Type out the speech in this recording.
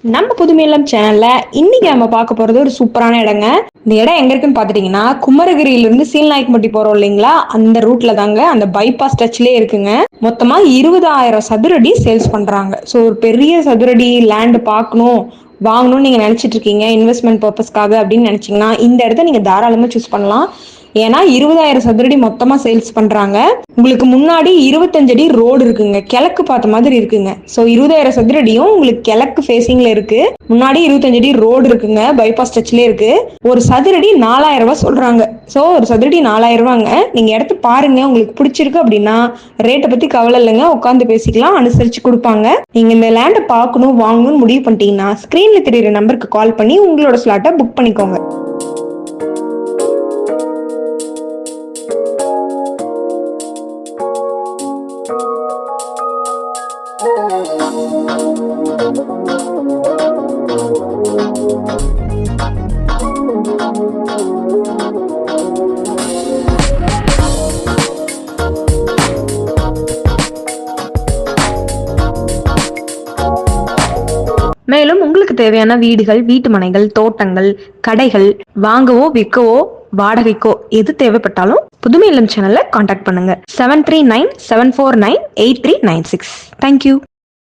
நம்ம புதுமையிலம் சேனல்ல இன்னைக்கு நம்ம பார்க்க போறது ஒரு சூப்பரான இடங்க. இந்த இடம் எங்க இருக்குன்னு பாத்துட்டீங்கன்னா, குமரகிரியில இருந்து சீல்நாயக்கம்பட்டி போறோம் இல்லைங்களா, அந்த ரூட்ல தாங்க, அந்த பைபாஸ் டச்லயே இருக்குங்க. மொத்தமா 20,000 சதுரடி சேல்ஸ் பண்றாங்க. ஸோ ஒரு பெரிய சதுரடி லேண்ட் பார்க்கணும் வாங்கணும்னு நீங்க நினைச்சிட்டு இருக்கீங்க இன்வெஸ்ட்மெண்ட் பர்பஸ்க்காக அப்படின்னு நினைச்சீங்கன்னா, இந்த இடத்த நீங்க தாராளமா சூஸ் பண்ணலாம். ஏன்னா 20,000 சதுரடி மொத்தமா சேல்ஸ் பண்றாங்க. உங்களுக்கு முன்னாடி 25 அடி ரோடு இருக்குங்க, கிழக்கு பார்த்த மாதிரி இருக்குங்க. ஸோ 20,000 சதுரடியும் உங்களுக்கு கிழக்கு ஃபேசிங்ல இருக்கு. முன்னாடி 25 அடி ரோடு இருக்குங்க, பைபாஸ் டச்லயே இருக்கு. ஒரு சதுரடி 4,000 ரூபாய் சொல்றாங்க. ஸோ ஒரு சதுரடி 4,000 ரூபாங்க. நீங்க இடத்த பாருங்க, உங்களுக்கு பிடிச்சிருக்கு அப்படின்னா ரேட்டை பத்தி கவலை இல்லைங்க, உட்காந்து பேசிக்கலாம், அனுசரிச்சு கொடுப்பாங்க. நீங்க இந்த லேண்டை பார்க்கணும் வாங்கணும்னு முடிவு பண்ணிட்டீங்கன்னா ஸ்கிரீன்ல தெரியுற நம்பருக்கு கால் பண்ணி உங்களோட ஸ்லாட்டை புக் பண்ணிக்கோங்க. மேலும் உங்களுக்கு தேவையான வீடுகள், வீட்டு மனைகள், தோட்டங்கள், கடைகள் வாங்கவோ விற்கவோ வாடகைக்கோ எது தேவைப்பட்டாலும் புதுமை இல்லம் சேனல்ல கான்டாக்ட் பண்ணுங்க. 7397498396. தேங்க்யூ.